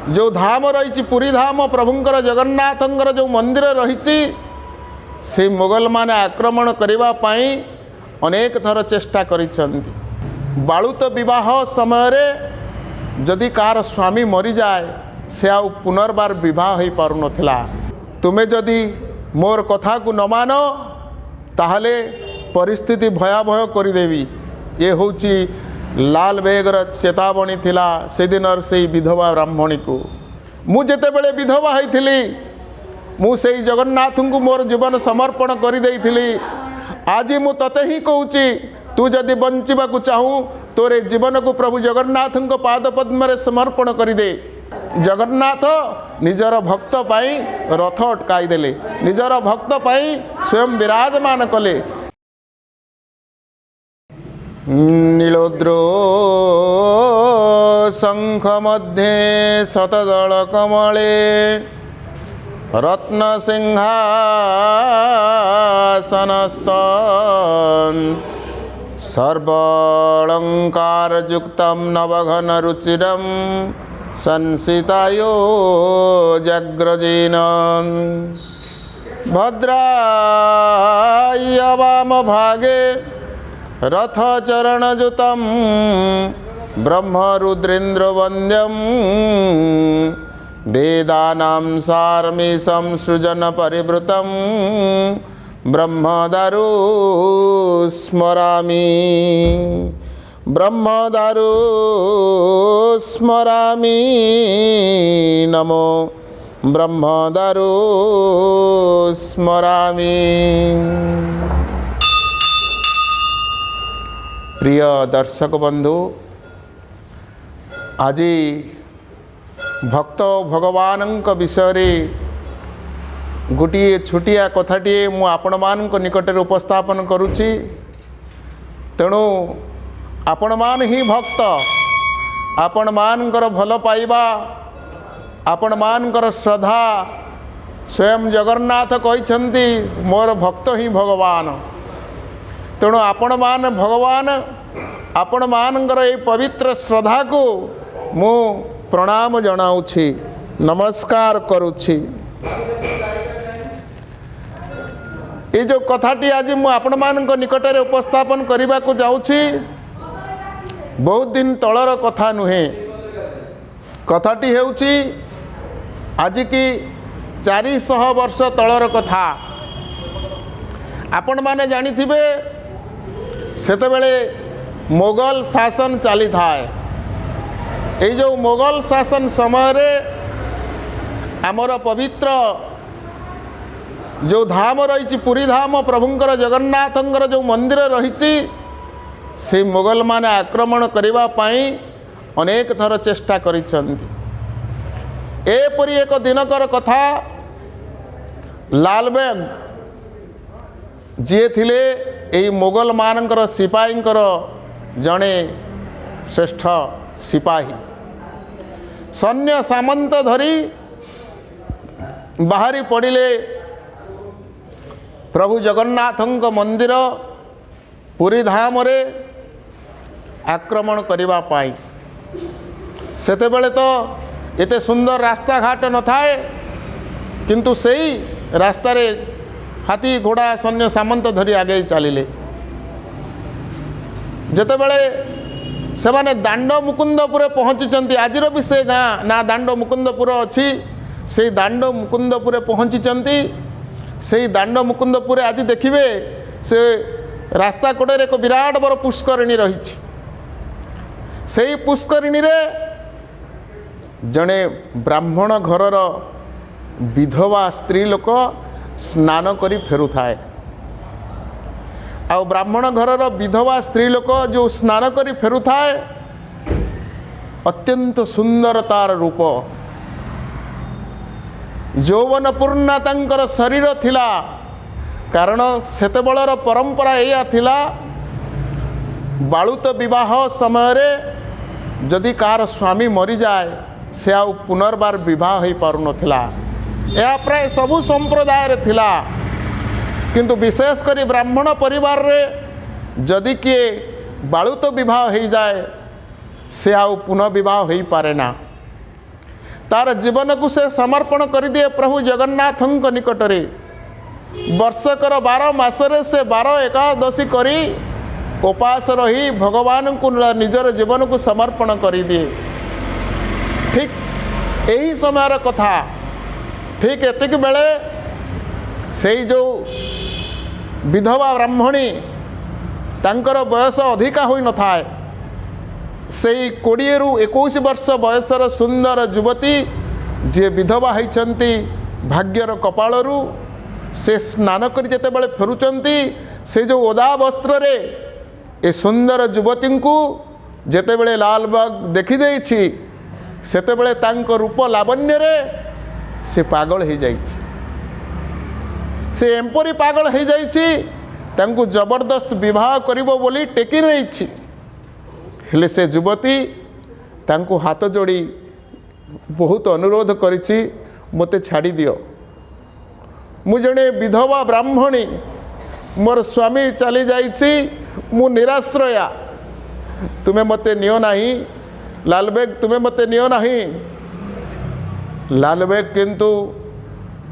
जो धाम रही पुरी धाम प्रभुंकर जगन्नाथंकर जो मंदिर रही से मुगल माने आक्रमण करने अनेक थर चेष्टा करिसेंती। बालुत विवाह समय रे जदि कार स्वामी मरी जाए से आ पुनर्बार विवाह हो पार नथिला। तुमे जदि मोर कथा को न मान ताहले परिस्थिति भयावह करदेवी। ये होची लाल बेगर चेतावनी थिला से दिन से विधवा ब्राह्मणी को। मु जेते बेले विधवा होइथिली मु से जगन्नाथ को मोर जीवन समर्पण कर देइथिली। आज मु तते ही कहूची तू जदि बंचिबा को चाहू तोरे जीवन को प्रभु जगन्नाथ पाद पद्म रे समर्पण कर दे। जगन्नाथ निजर भक्त पाई रथ अटकाई देले, निजर भक्त पाई स्वयं विराजमान कले। नीलोद्रो शंख मध्ये शतदल कमले रत्न सिंहासनस्थं सर्वालंकार युक्तं नवघन रुचिरं संसितायो जग्रजेन भद्राय वाम भागे रथ चरणजुतं ब्रह्मरुद्रेन्द्र वन्द्यं वेदानां सारमीशं सृजन परिवृतं ब्रह्मदारु स्मरामि ब्रह्मदारु स्मरामि नमो ब्रह्मदारु स्मरामि। प्रिय दर्शक बंधु, आज भक्त भगवानंक विषय गोटे छोटिया कथाटे मु आपण मानक निकटरे उपस्थापन करुछि। तेणु आपण मान ही भक्त, आपण मानकर भल पाइबा, आपण मानकर श्रद्धा स्वयं जगन्नाथ कहते मोर भक्त ही भगवान। तेणु आपण मान भगवान आपण मानकर ये पवित्र श्रद्धा को मु प्रणाम जनाऊछि, नमस्कार करुछि। ये जो कथाटी आज मु आपण मानक निकटरे उपस्थापन करने को जाऊछि बहुत दिन तलर कथा नुहे। कथाटी हेउछि आज की 400 वर्ष तलर कथा। आपण माने जानिथिबे सेतेबेले मोगल शासन चली थाए। ये जो मोगल शासन समय रे आमर पवित्र जो धाम रही पुरी धाम प्रभुंकर जगन्नाथंकर जो मंदिर रही से मोगल माने आक्रमण करने पाई अनेक थर चेष्टा करिसेंती। एपरी एक दिनकर कथा लालबेग जी थिले यही मोगल मानकर सिपाहींकर जड़े श्रेष्ठ सिपाही सैन्य सामंत धरी बाहरी पड़िले प्रभु जगन्नाथंक मंदिर पुरी धाम रे आक्रमण करने पाई। सेतेबेले तो एते सुंदर रास्ता घाट न थाए, किंतु सही रास्ता रे हाथी घोड़ा सैन्य सामंत धरी आगे चलिले। जेतेबेले से माने दांड मुकुंदपुर पहुँची, आजिर भी से गाँ ना दांड मुकुंदपुर अच्छी, से दांड मुकुंदपुर पहुँची। से दांड मुकुंदपुर आज देखिए से रास्ता कड़े एक विराट बड़ पुष्करिणी रही। से पुष्करिणी रे जड़े ब्राह्मण घरर विधवा स्त्री लोक स्नान करी फेरु थाए। आ ब्राह्मण घरर विधवा स्त्री लोक जो स्नान करी फेरु थाए अत्यंत सुंदर तार रूप, यौवनपूर्णा तांकर शरीर थिला। कारण सेतेबेलर परंपरा या थिला बालुत विवाह समय रे जदि कार स्वामी मरी जाए से आ पुनर्बार विवाह हो पार नथिला। यह प्राय सबु संप्रदाय रे थिला, किंतु विशेषकर ब्राह्मण परिवार रे जदि किए बालुत विवाह हो जाए से आ पुनः विवाह हो पारे ना। तार जीवन को से समर्पण कर दिए प्रभु जगन्नाथ निकटरे। वर्षकर 12 मासरे से 12 एकादशी करी उपास रही भगवान को निजर जीवन को समर्पण कर दिए। ठीक यही समय कथा। ठीक एतिक बेले से जो विधवा ब्राह्मणी तांकर बयस अधिका होई न थाए, से 20 रु 21 वर्ष बयसर सुंदर युवती जे विधवा होइचंती भाग्यर कपालरू से स्नान कर जेते बेले फेरुचंती, से जो ओदा वस्त्र रे ए सुंदर युवती को जेते बेले लालबाग देखी देछि सेते बेले तांको रूप लावण्य रे से पागल हो जाइछि। से एम्परी पागल हो जाइछि तांको जबरदस्त विवाह करिबो बोली टेकी रहिछि। हेले से युवती तांको हाथ जोड़ी बहुत अनुरोध करिछि, मते छाड़ी दियो, मु जणे विधवा ब्राह्मणी, मोर स्वामी चली जाइछि, मु निराश्रया, तुमे मते नियो नाही लालबेग, तुमे मते नियो नाही। लालबेग किंतु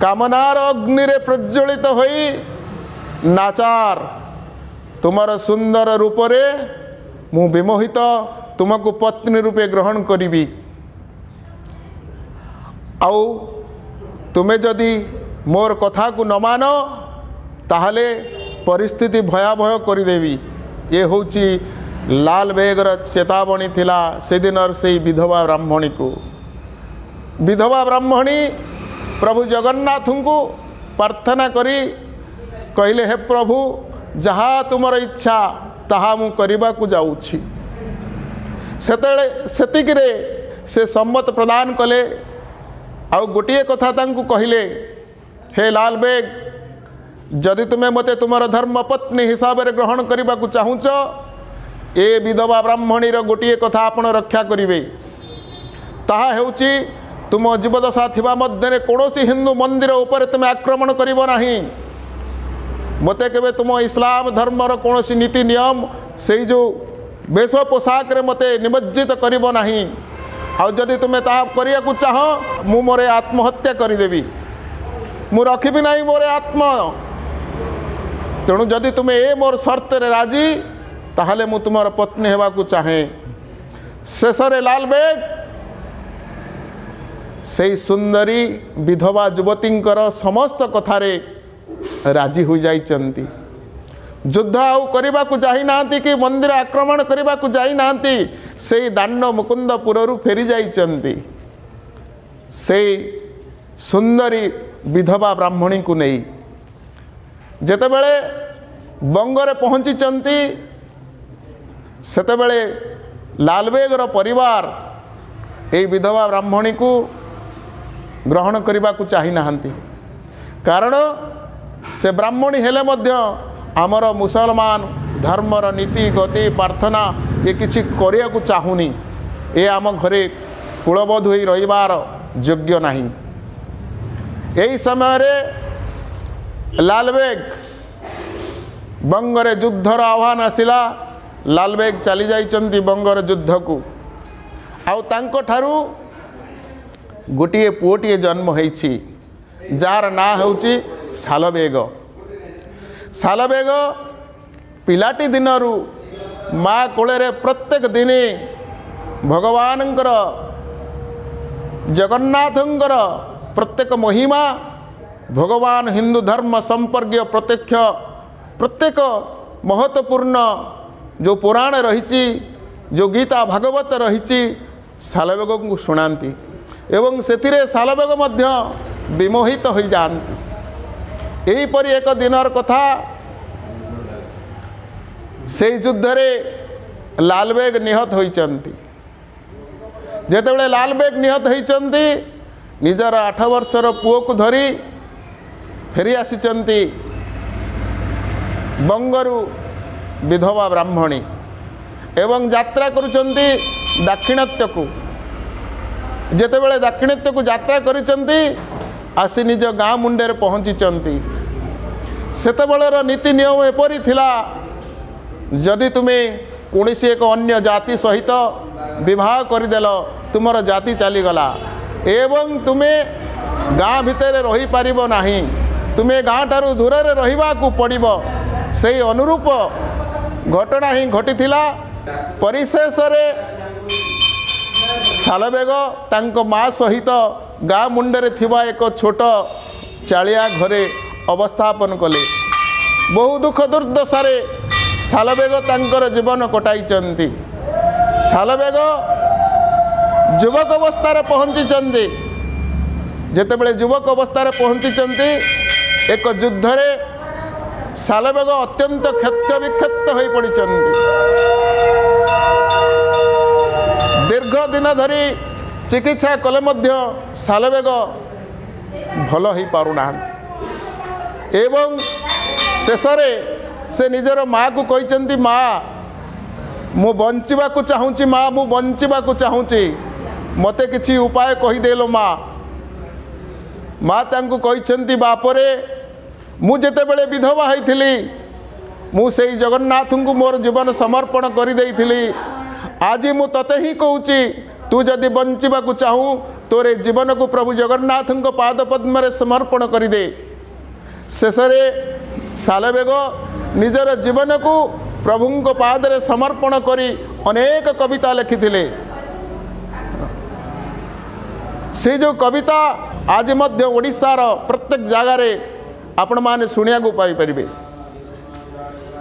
कामनार अग्नि रे प्रज्वलित होई नाचार, तुमर सुंदर रूप रे मु विमोहित, तुमको पत्नी रूपे ग्रहण करिबी। आउ तुमे जदि मोर कथा को न मान ताहले परिस्थिति भयावह करदेवी। ये होची लालबेगर चेतावनी थिला से दिन से विधवा ब्राह्मणी को। विधवा ब्राह्मणी प्रभु जगन्नाथ को प्रार्थना करी कहले, हे प्रभु जहाँ तुमर इच्छा ताहा मु करबा को जाउछि। सेतिक रे से सम्मत प्रदान कले। आउ गोटिए कथा तांकु कहले, हे लालबेग जदि तुमे मते तुमर धर्म पत्नी हिसाब रे ग्रहण करबा को चाहुच, ए विधवा ब्राह्मणी रो गोटिए कथा आपण रक्षा करिवे, ताहा हेउची तुम जीवदशा थिबा मध्य कौनसी हिंदू मंदिर उपर तुम आक्रमण करिबो नाही। मते केबे तुम इस्लाम धर्मर कौनसी नीति नियम से जो वेश पोशाक रे मते निमज्जित करिबो नाही। आउ जदि तुमे ताहा करिया को चाह, मु मोरे आत्महत्या करिदेबी, मु रखिबी नाही मोरे आत्मा। तेणु जदि तुमे ए मोर शर्त रे राजी ताहले मु तुमर पत्नी हेबा को चाहे। शेषरे लालबेग से सुंदरी विधवा युवतींकर समस्त कथारे राजी हो जाइचंती। युद्ध आउ करबा को जाहि नांती कि मंदिर आक्रमण करबा को जाहि नांती, से दांड मुकुंदपुरु फेरी जाइचंती। से सुंदरी विधवा ब्राह्मणी को नहीं जेतेबेले बंगरे पहुंचीचंती, सेतेबेले लालबेगर परिवार ए विधवा ब्राह्मणी को ग्रहण करने को चाही नाहंती। कारण से ब्राह्मणी हेले मध्य आमर मुसलमान धर्मर नीति गति प्रार्थना ये किछि करिया को चाहुनी, ए आम घरे कुलबोध होई रहिबार योग्य नाही। यही समय रे लालबेग बंगरे युद्धर आह्वान आसिला। लालबेग चली जाइचंती बंगर युद्ध को। आउ तांको ठारू गोटिए पुओटिए जन्म होइछि, जार ना होउछि सालबेग। सालबेग पिलाटी दिनरू माँ कोले प्रत्येक दिन भगवानंकर जगन्नाथंकर प्रत्येक महिमा भगवान हिंदू धर्म संपर्क प्रत्येक महत्वपूर्ण जो पुराण रही, जो गीता भागवत रही, सालबेग को शुणाती एवं सेतिरे सालबेग मध्य विमोहित हो जाती। यहीपरि एक दिनर कथा, से युद्ध रे लालबेग निहत होइचंती। जेतेबेले लालबेग निहत होइचंती, निजर 8 वर्षर पुओ को धरी फेरी आसीचंती बंगरू विधवा ब्राह्मणी एवं यात्रा करुचंती दाक्षिणात्य को। जेतेबेले दाक्षिणात्य को यात्रा करिचंती, आसी निज गाँ मुंडे पहुँचीचंती। सेतेबेलेर नीति नियम एपरि थिला, जदि तुमे कौनसी एक अन्य जाति सहित विवाह करदेल तुमर जाति चलीगला, एवं तुमे गाँ भितर रही पारिबो नाही, तुमे गाँ ठारू दूर रहिबा को पड़िबो। सेही अनुरूप घटना ही घटिथिला। परिशेष रे सालबेग तांको माँ सहित गाँ मुंडरे थिबा एक छोट चालिया घरे अवस्थापन कले। बहु दुख दुर्दशारे सालबेग तांकर जीवन कटाइचंती। सालबेग युवक अवस्था पहुँची, जेतेबेले युवक अवस्था पहुँची एक युद्ध रे सालबेग अत्यंत क्षत विक्षत हो पड़िचंती। दीर्घ दिन धरी चिकित्सा कले मध्य सालबेग भल हो पारुना। एवं शेष से निजर माँ को कहते, माँ मु बंचिबा को चाहूँगी, माँ मु बंचिबा को चाहूँगी, मते किछि उपाय कहीदेलो माँ। माँ तांको कहते, बापरे मु जेतेबेले विधवा होइथिली मु सेई जगन्नाथ को मोर जीवन समर्पण कर देइथिली। आज मु तते ही कहूची, तू जदि बंचिबा को चाहूँ तोरे जीवन को प्रभु जगन्नाथ पाद पद्म रे समर्पण कर दे। शेष सालबेग निजर जीवन को प्रभु पाद रे समर्पण करी अनेक कविता लिखिथिले। से जो कविता आज मध्य ओडिशार प्रत्येक जगार आपण माने सुनिया को पाई परिबे।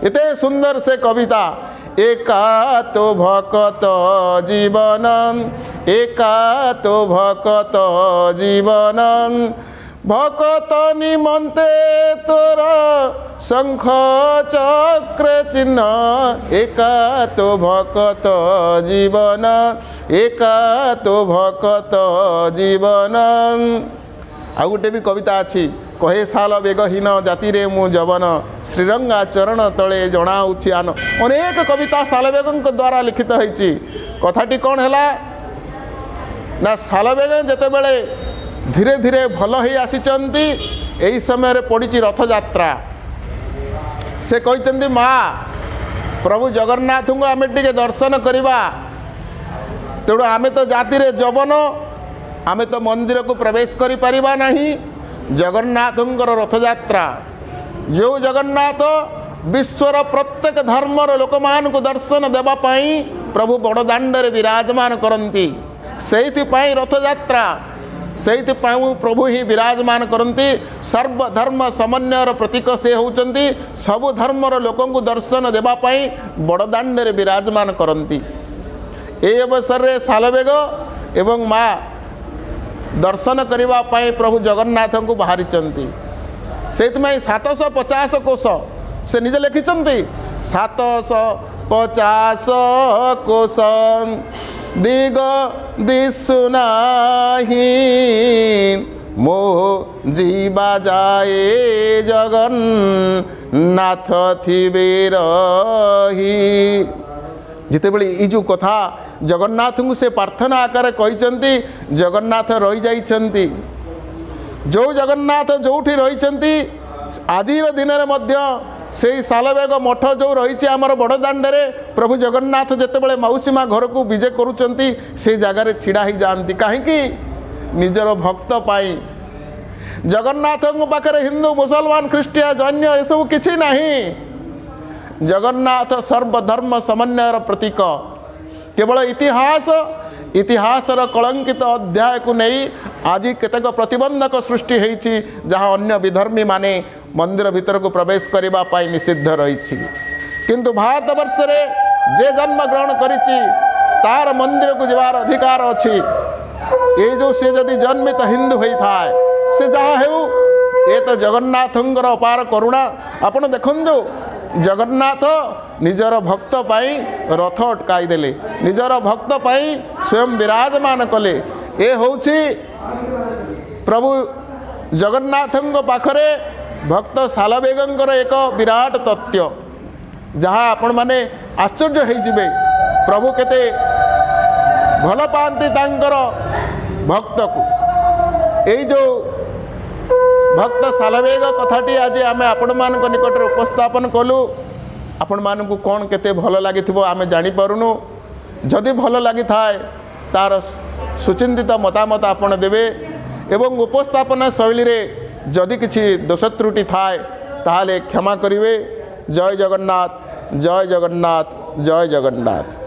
एते सुंदर से कविता, एका तो भकत जीवन, एका तो भकत जीवन, भकत निमंते तोर शंख चक्र चिन्ह, एका तो भकत जीवन, एका तो भकत जीवन। आ गोटे भी कविता अच्छी, कहे साल बेगहीन जाति रे मु जवन, श्रीरंगा चरण तले जनाऊछि आन। अनेक कविता सालबेग द्वारा लिखित होइछि। कथाटी कौन है ना, सालबेग जेतेबेले धीरे धीरे भल हो आसीचंती, एही समय पड़ी रथ यात्रा। से कहते, माँ प्रभु जगन्नाथ को आमे टिके दर्शन करिबा, तेणु आमे तो जाति रे जवन, आमे तो मंदिर को प्रवेश करि परिबा नहीं। जगन्नाथंकर रथ यात्रा, जो जगन्नाथ विश्वर प्रत्येक धर्मर लोक मान को दर्शन देवा पाई प्रभु बड़दाण्ड रे विराजमान करती। सेइथिपाई रथ यात्रा, सेइथिपाई प्रभु ही विराजमान करती। सर्वधर्म समन्वयर प्रतीक से होउचंती। सबु धर्मर लोकों को दर्शन देवा पाई बड़दाण्ड रे विराजमान करती। ए अवसर रे सालबेग एवं माँ दर्शन करने पाई प्रभु जगन्नाथ को बाहरी। से 750 कोश से निजे लिखिं, 750 कोश दिग दिशुनाही, मो जीवा जाए जगन्नाथ थिबे रही। जितेबले ये जो कथा जगन्नाथ को से प्रार्थना आकार कहते, जगन्नाथ रही जाइछंती। जो जगन्नाथ जोठी रही आज दिन में से सालबेग मठ जो रही आमर बड़दाण्ड रे प्रभु जगन्नाथ जेतेबेले मौसीमा घर को विजे करुचंती से जगार छिड़ा ही जाती। कहीं निजर भक्त पाई। जगन्नाथ पाखे हिंदू मुसलमान ख्रीष्टियान जैन ये सब किसी नहीं। जगन्नाथ सर्वधर्म समन्वयर प्रतीक। केवल इतिहासर कलंकित अध्याय को नहीं आज केतेक प्रतिबंधक सृष्टि होईछि, जहाँ अन्य विधर्मी माने मंदिर भीतर को प्रवेश करने पाई निषिद्ध रही। किंतु भारतवर्ष रे जे जन्म ग्रहण करिछि तार मंदिर को जबार अधिकार अच्छी। ये जो से जदि जन्मित हिंदू होता है से जहाँ हेउ, ये तो जगन्नाथंकर अपार करुणा। आपण देखंजो जगन्नाथ निजर भक्त पाई रथ अटकाई देले, निजर भक्त पाई स्वयं विराजमान कले। ए होछि प्रभु जगन्नाथंक पाखरे भक्त सालबेगंकर एक विराट तथ्य, जहाँ आपण माने आश्चर्य हो जिवे। प्रभु केते भल पाती तांकर भक्त को। यही जो भक्त सालबेग कथाटी आज आम आपण मान निकट उपस्थापन कलु। आपण मान को कौन केते भल लगी आम जानी पारुनु। जदि भल लगी थाए तार सुचिंतित मतामत आपण देवे एवं उपस्थापना शैली रे जदि किछि दोष त्रुटि थाए ताहाले क्षमा करिवे। जय जगन्नाथ, जय जगन्नाथ, जय जगन्नाथ।